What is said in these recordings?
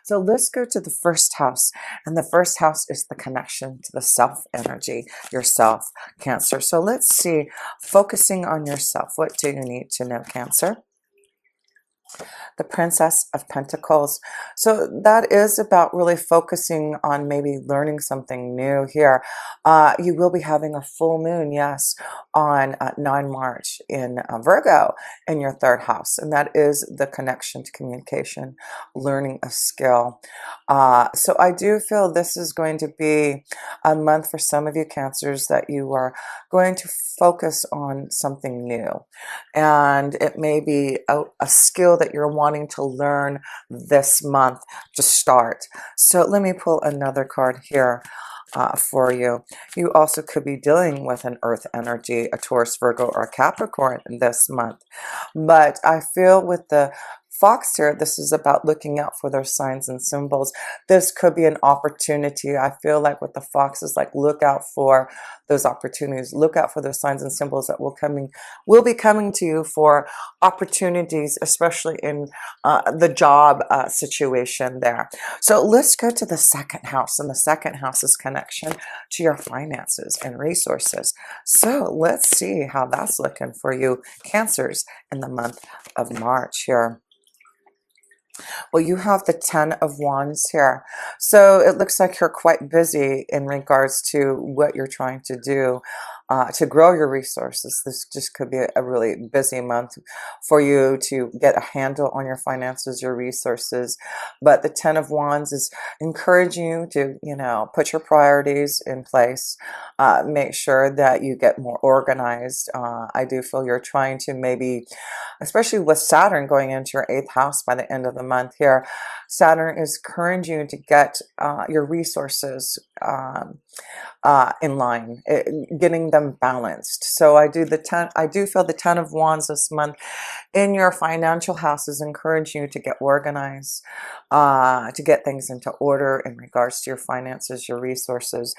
So let's go to the first house. And the first house is the connection to the self energy, yourself, Cancer. So let's see, focusing on yourself. What do you need to know, Cancer? The Princess of Pentacles. So that is about really focusing on maybe learning something new here. You will be having a full moon, yes, on 9 March in Virgo in your third house. And that is the connection to communication, learning a skill. So I do feel this is going to be a month for some of you Cancers that you are going to focus on something new. And it may be a skill that you're wanting to learn this month to start. So let me pull another card here for you. You also could be dealing with an earth energy, a Taurus, Virgo, or a Capricorn this month. But I feel with the Fox here, this is about looking out for their signs and symbols. This could be an opportunity. I feel like with the Fox is like, look out for those opportunities. Look out for those signs and symbols that will be coming to you for opportunities, especially in the job situation there. So let's go to the second house, and the second house is connection to your finances and resources. So let's see how that's looking for you Cancers in the month of March here. Well, you have the Ten of Wands here. So it looks like you're quite busy in regards to what you're trying to do to grow your resources. This just could be a really busy month for you to get a handle on your finances, your resources. But the Ten of Wands is encouraging you to, put your priorities in place. Make sure that you get more organized. I do feel you're trying to maybe, especially with Saturn going into your 8th house by the end of the month here, Saturn is encouraging you to get your resources in line, getting them balanced. So I do feel the Ten of Wands this month in your financial house is encouraging you to get organized, to get things into order in regards to your finances, your resources.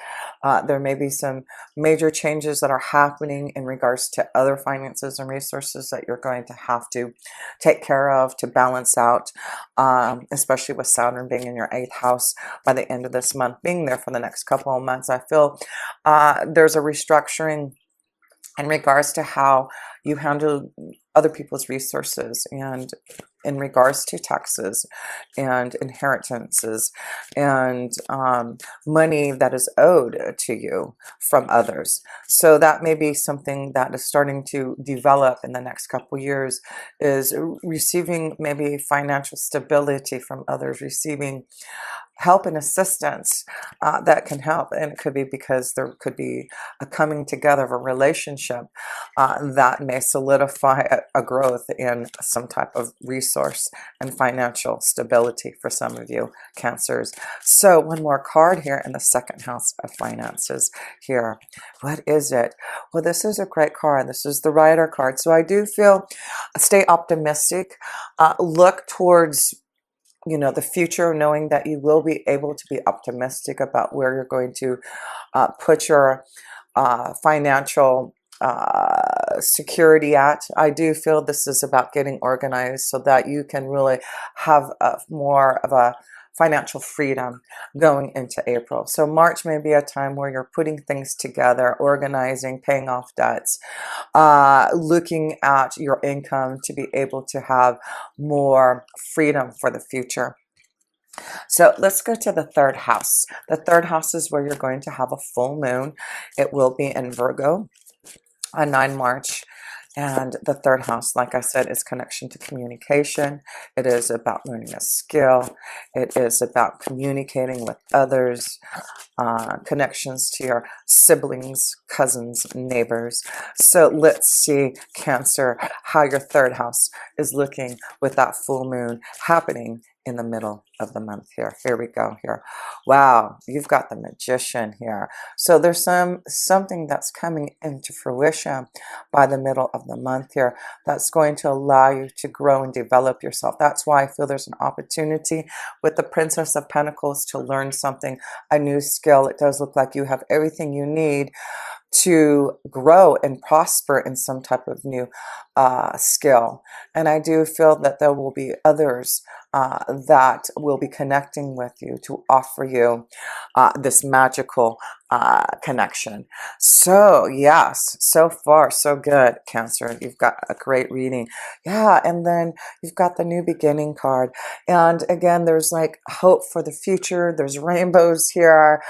There may be some major changes that are happening in regards to other finances and resources that you're going to have to take care of to balance out, especially with Saturn being in your 8th house by the end of this month, being there for the next couple of months. I feel there's a restructuring in regards to how you handle other people's resources, and in regards to taxes and inheritances and money that is owed to you from others. So that may be something that is starting to develop in the next couple years, is receiving maybe financial stability from others, receiving help and assistance that can help. And it could be because there could be a coming together of a relationship that may solidify a growth in some type of resource and financial stability for some of you Cancers. So one more card here in the second house of finances here. What is it? Well, this is a great card. This is the Rider card. So I do feel stay optimistic, look towards the future, knowing that you will be able to be optimistic about where you're going to put your financial security at. I do feel this is about getting organized so that you can really have more of a financial freedom going into April. So March may be a time where you're putting things together, organizing, paying off debts, looking at your income to be able to have more freedom for the future. So let's go to the third house. The third house is where you're going to have a full moon. It will be in Virgo on 9 March. And the third house, like I said, is connection to communication. It is about learning a skill. It is about communicating with others, connections to your siblings, cousins, neighbors. So let's see, Cancer, how your third house is looking with that full moon happening in the middle of the month here. Here we go here. Wow, you've got the Magician here. So there's something that's coming into fruition by the middle of the month here that's going to allow you to grow and develop yourself. That's why I feel there's an opportunity with the Princess of Pentacles to learn something, a new skill. It does look like you have everything you need to grow and prosper in some type of new skill. And I do feel that there will be others that will be connecting with you to offer you this magical connection. So yes, so far so good, Cancer. You've got a great reading. Yeah, and then you've got the new beginning card. And again, there's like hope for the future. There's rainbows here,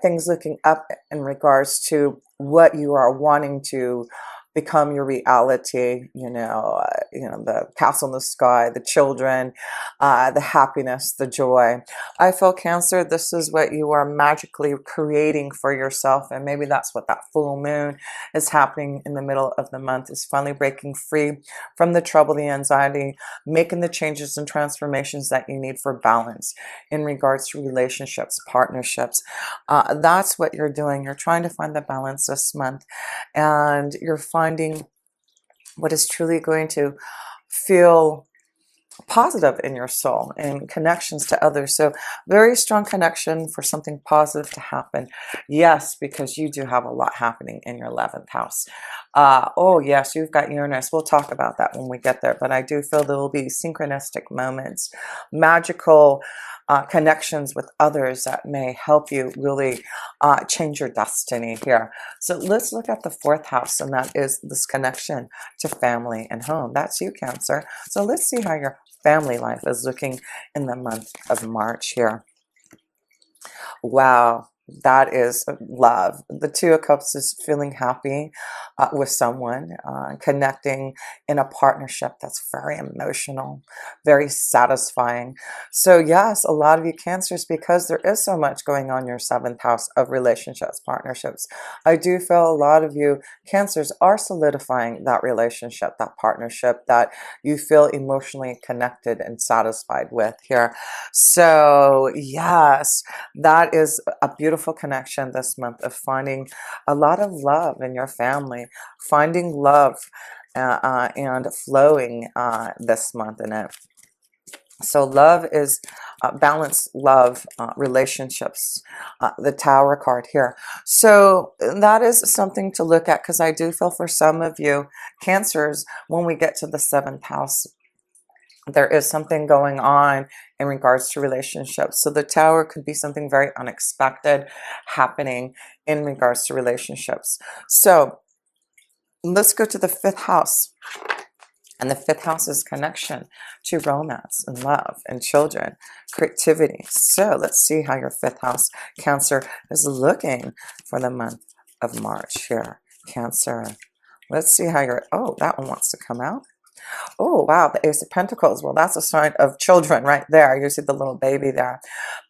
things looking up in regards to what you are wanting to become your reality, the castle in the sky, the children, the happiness, the joy. I feel, Cancer, this is what you are magically creating for yourself, and maybe that's what that full moon is happening in the middle of the month, is finally breaking free from the trouble, the anxiety, making the changes and transformations that you need for balance in regards to relationships, partnerships. That's what you're doing. You're trying to find the balance this month, and you're finding what is truly going to feel positive in your soul and connections to others. So very strong connection for something positive to happen. Yes, because you do have a lot happening in your 11th house. Oh yes, you've got Uranus. We'll talk about that when we get there, but I do feel there will be synchronistic moments, magical connections with others that may help you really change your destiny here. So let's look at the 4th house, and that is this connection to family and home. That's you, Cancer. So let's see how your family life is looking in the month of March here. Wow, that is love. The 2 of Cups is feeling happy with someone, connecting in a partnership that's very emotional, very satisfying. So yes, a lot of you Cancers, because there is so much going on in your 7th house of relationships, partnerships, I do feel a lot of you Cancers are solidifying that relationship, that partnership that you feel emotionally connected and satisfied with here. So yes, that is a beautiful connection this month of finding a lot of love in your family, finding love and flowing this month in it. So love is balanced love, relationships, the Tower card here. So that is something to look at, because I do feel for some of you Cancers, when we get to the 7th house, there is something going on in regards to relationships. So the Tower could be something very unexpected happening in regards to relationships. So let's go to the 5th house. And the 5th house is connection to romance and love and children, creativity. So let's see how your 5th house, Cancer, is looking for the month of March here. Cancer. Let's see how your, oh, that one wants to come out. Oh, wow, the Ace of Pentacles. Well, that's a sign of children right there. You see the little baby there.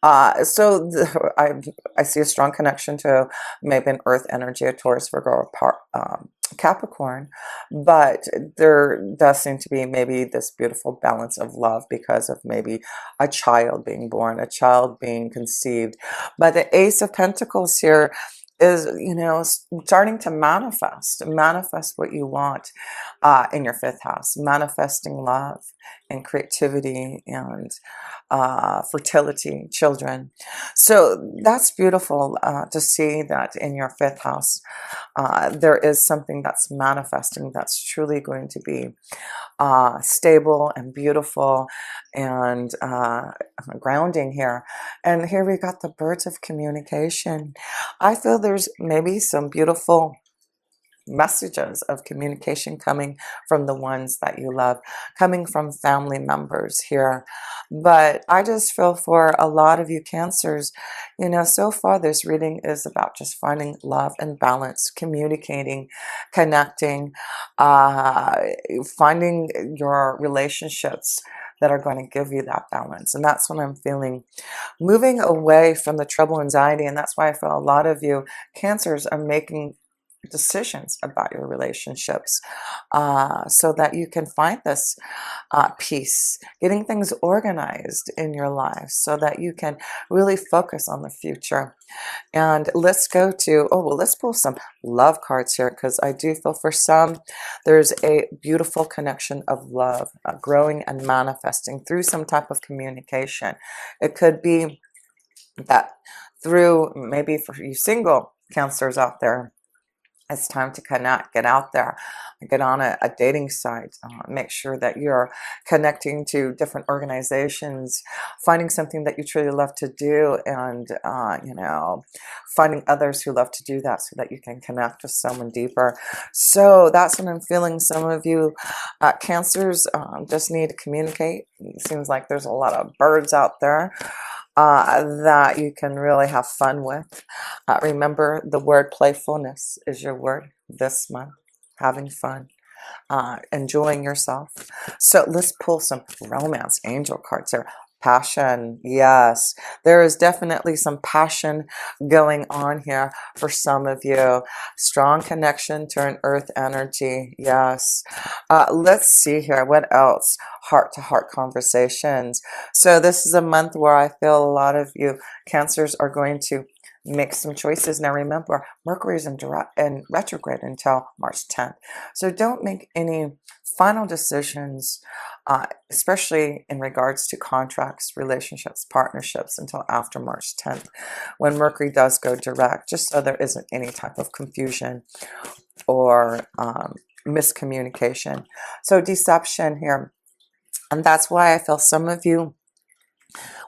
I see a strong connection to maybe an Earth energy, a Taurus, Virgo, or Capricorn, but there does seem to be maybe this beautiful balance of love because of maybe a child being born, a child being conceived. But the Ace of Pentacles here is, starting to manifest what you want in your 5th house, manifesting love and creativity and fertility, children. So that's beautiful to see that in your 5th house there is something that's manifesting that's truly going to be stable and beautiful and grounding here. And here we got the birds of communication. I feel there's maybe some beautiful messages of communication coming from the ones that you love, coming from family members here. But I just feel for a lot of you Cancers, so far this reading is about just finding love and balance, communicating, connecting, finding your relationships that are going to give you that balance. And that's what I'm feeling. Moving away from the trouble, anxiety, and that's why I feel a lot of you Cancers are making decisions about your relationships so that you can find this peace, getting things organized in your life so that you can really focus on the future. And let's go to, oh, well, let's pull some love cards here, because I do feel for some there's a beautiful connection of love growing and manifesting through some type of communication. It could be that through, maybe for you single Cancers out there, It's time to connect, get out there, get on a dating site, make sure that you're connecting to different organizations, finding something that you truly love to do, and, finding others who love to do that so that you can connect with someone deeper. So that's what I'm feeling. Some of you Cancers just need to communicate. It seems like there's a lot of birds out there that you can really have fun with. Remember, the word playfulness is your word this month. Having fun, enjoying yourself. So let's pull some romance angel cards here. Passion, yes, there is definitely some passion going on here for some of you. Strong connection to an earth energy, yes. Let's see here, what else? Heart-to-heart conversations. So this is a month where I feel a lot of you Cancers are going to make some choices. Now remember, Mercury is in retrograde until March 10th. So don't make any final decisions, especially in regards to contracts, relationships, partnerships, until after March 10th, when Mercury does go direct, just so there isn't any type of confusion or miscommunication. So deception here. And that's why I feel some of you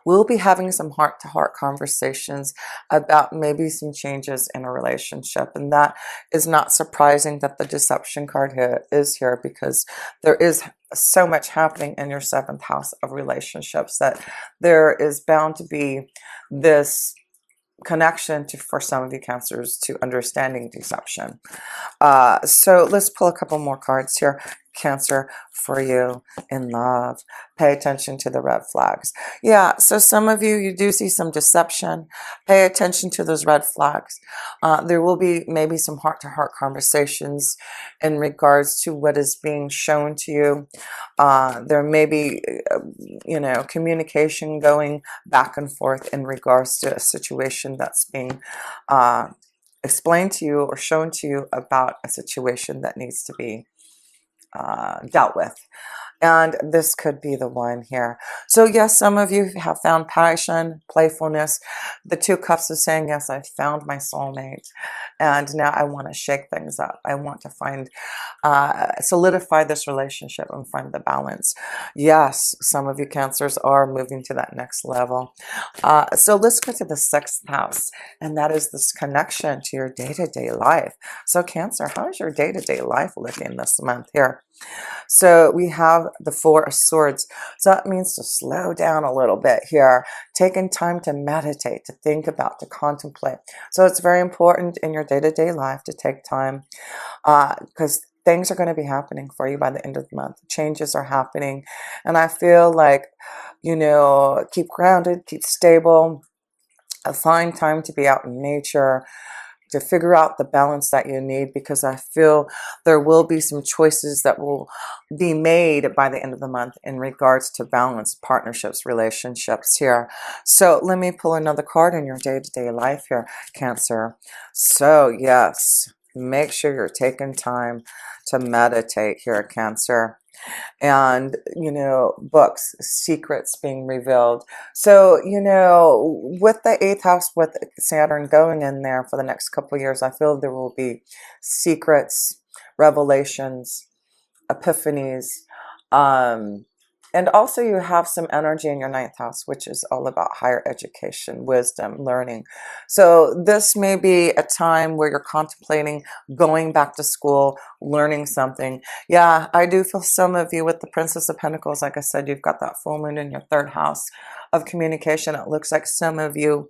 we'll be having some heart-to-heart conversations about maybe some changes in a relationship. And that is not surprising that the deception card here is here, because there is so much happening in your 7th house of relationships that there is bound to be this connection for some of you Cancers to understanding deception. So let's pull a couple more cards here, Cancer, for you in love. Pay attention to the red flags. Yeah, so some of you, you do see some deception. Pay attention to those red flags. There will be maybe some heart-to-heart conversations in regards to what is being shown to you. There may be, communication going back and forth in regards to a situation that's being explained to you or shown to you about a situation that needs to be dealt with. And this could be the one here. So yes, some of you have found passion, playfulness. The 2 cups is saying, yes, I found my soulmate. And now I want to shake things up. I want to find, solidify this relationship and find the balance. Yes, some of you Cancers are moving to that next level. So let's go to the 6th house. And that is this connection to your day-to-day life. So Cancer, how is your day-to-day life looking this month here? So we have the 4 of Swords. So that means to slow down a little bit here, taking time to meditate, to think about, to contemplate. So it's very important in your day-to-day life to take time, because things are going to be happening for you by the end of the month. Changes are happening. And I feel like, keep grounded, keep stable, find time to be out in nature, to figure out the balance that you need, because I feel there will be some choices that will be made by the end of the month in regards to balance, partnerships, relationships here. So let me pull another card in your day-to-day life here, Cancer. So yes, make sure you're taking time to meditate here, Cancer. And, books, secrets being revealed. So, with the 8th house, with Saturn going in there for the next couple of years, I feel there will be secrets, revelations, epiphanies, and also you have some energy in your 9th house, which is all about higher education, wisdom, learning. So this may be a time where you're contemplating going back to school, learning something. Yeah, I do feel some of you with the Princess of Pentacles, like I said, you've got that full moon in your 3rd house of communication. It looks like some of you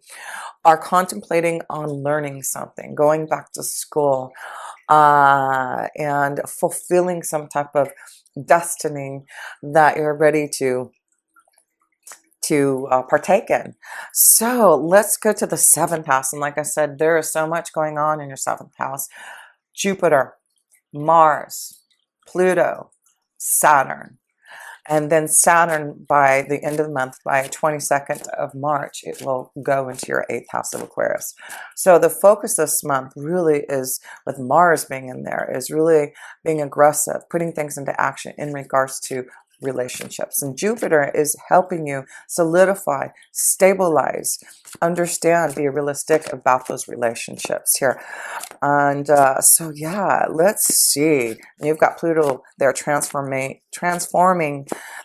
are contemplating on learning something, going back to school, and fulfilling some type of destiny that you're ready to partake in. So let's go to the 7th house. And like I said, there is so much going on in your 7th house. Jupiter, Mars, Pluto, Saturn. And then Saturn, by the end of the month, by 22nd of March, it will go into your 8th house of Aquarius. So the focus this month really is, with Mars being in there, is really being aggressive, putting things into action in regards to relationships. And Jupiter is helping you solidify, stabilize, understand, be realistic about those relationships here. And so, yeah, let's see. You've got Pluto there transforming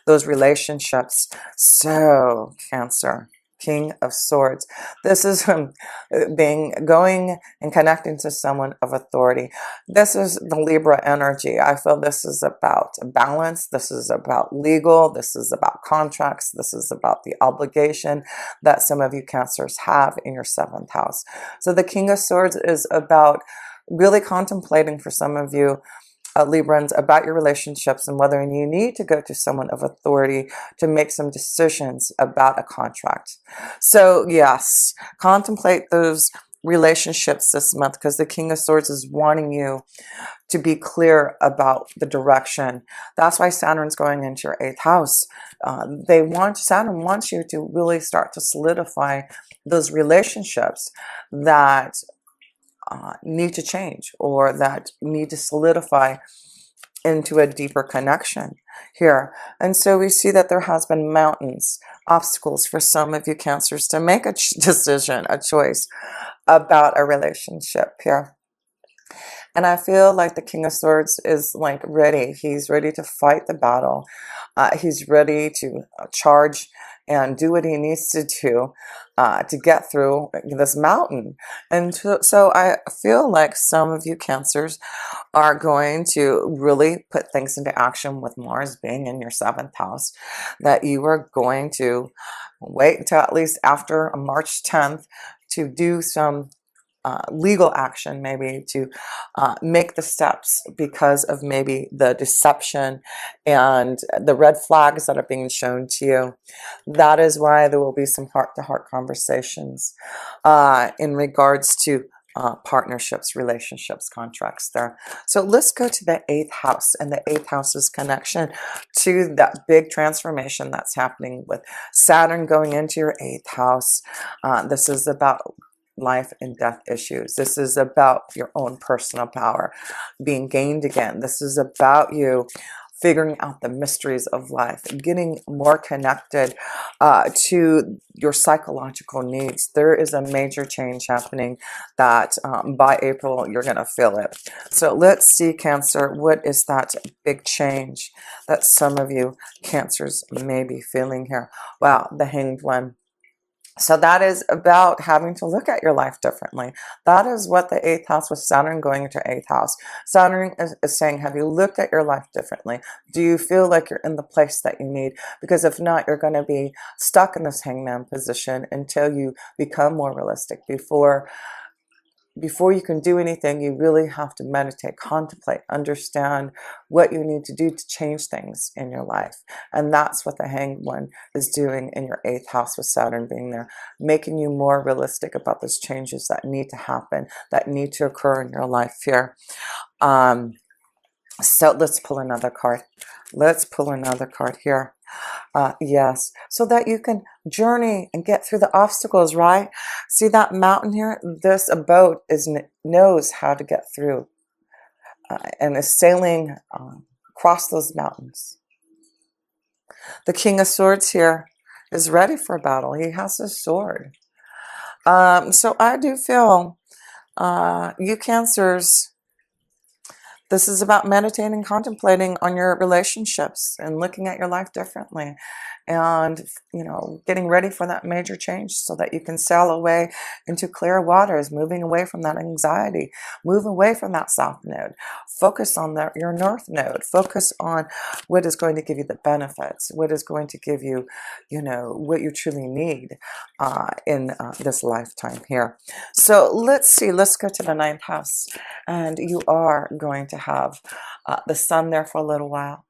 those relationships. So, Cancer, King of Swords. This is going and connecting to someone of authority. This is the Libra energy. I feel this is about balance. This is about legal. This is about contracts. This is about the obligation that some of you Cancers have in your 7th house. So the King of Swords is about really contemplating for some of you Librans about your relationships and whether you need to go to someone of authority to make some decisions about a contract. So yes, contemplate those relationships this month, because the King of Swords is wanting you to be clear about the direction. That's why Saturn's going into your 8th house. Saturn wants you to really start to solidify those relationships that need to change, or that need to solidify into a deeper connection here. And so we see that there has been mountains, obstacles for some of you Cancers to make a decision, a choice about a relationship here. And I feel like the King of Swords is like ready. He's ready to fight the battle. He's ready to charge and do what he needs to do to get through this mountain. And so I feel like some of you Cancers are going to really put things into action with Mars being in your 7th house, that you are going to wait until at least after March 10th to do some legal action, maybe to make the steps, because of maybe the deception and the red flags that are being shown to you. That is why there will be some heart-to-heart conversations in regards to partnerships, relationships, contracts there. So let's go to the 8th house, and the 8th house's connection to that big transformation that's happening with Saturn going into your 8th house. This is about life and death issues. This is about your own personal power being gained again. This is about you figuring out the mysteries of life, getting more connected to your psychological needs. There is a major change happening that by April, you're going to feel it. So let's see, Cancer, what is that big change that some of you Cancers may be feeling here? Wow, the Hanged One. So that is about having to look at your life differently. That is what the 8th house, with Saturn going into 8th house. Saturn is saying, have you looked at your life differently? Do you feel like you're in the place that you need? Because if not, you're going to be stuck in this hangman position until you become more realistic. Before you can do anything, you really have to meditate, contemplate, understand what you need to do to change things in your life. And that's what the Hanged One is doing in your 8th house, with Saturn being there, making you more realistic about those changes that need to happen, that need to occur in your life here. So let's pull another card. Let's pull another card here. Yes, so that you can journey and get through the obstacles, right? See that mountain here? This boat knows how to get through and is sailing across those mountains. The King of Swords here is ready for battle. He has his sword. So I do feel you Cancers, this is about meditating, contemplating on your relationships and looking at your life differently, and, you know, getting ready for that major change so that you can sail away into clear waters, moving away from that anxiety, move away from that south node, focus on your north node, focus on what is going to give you the benefits, what is going to give you, you know, what you truly need in this lifetime here. So let's see, let's go to the 9th house, and you are going to have the sun there for a little while.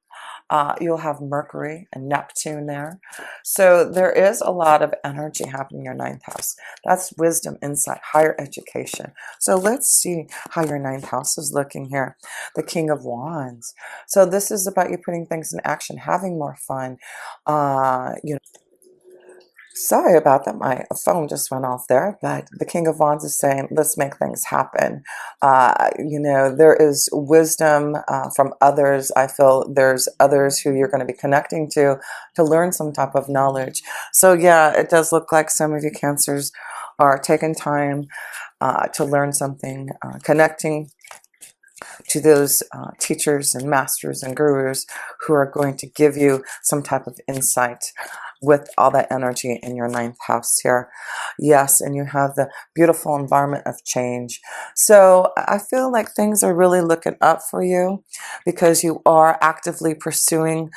You'll have Mercury and Neptune there. So there is a lot of energy happening in your 9th house. That's wisdom, insight, higher education. So let's see how your 9th house is looking here. The King of Wands. So this is about you putting things in action, having more fun, you know, Sorry about that. My phone just went off there, but the King of Wands is saying, let's make things happen. There is wisdom from others. I feel there's others who you're going to be connecting to learn some type of knowledge. So yeah, it does look like some of you Cancers are taking time to learn something, connecting to those teachers and masters and gurus who are going to give you some type of insight with all that energy in your ninth house here. Yes, and you have the beautiful environment of change. So I feel like things are really looking up for you because you are actively pursuing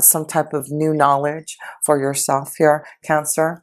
some type of new knowledge for yourself here, Cancer.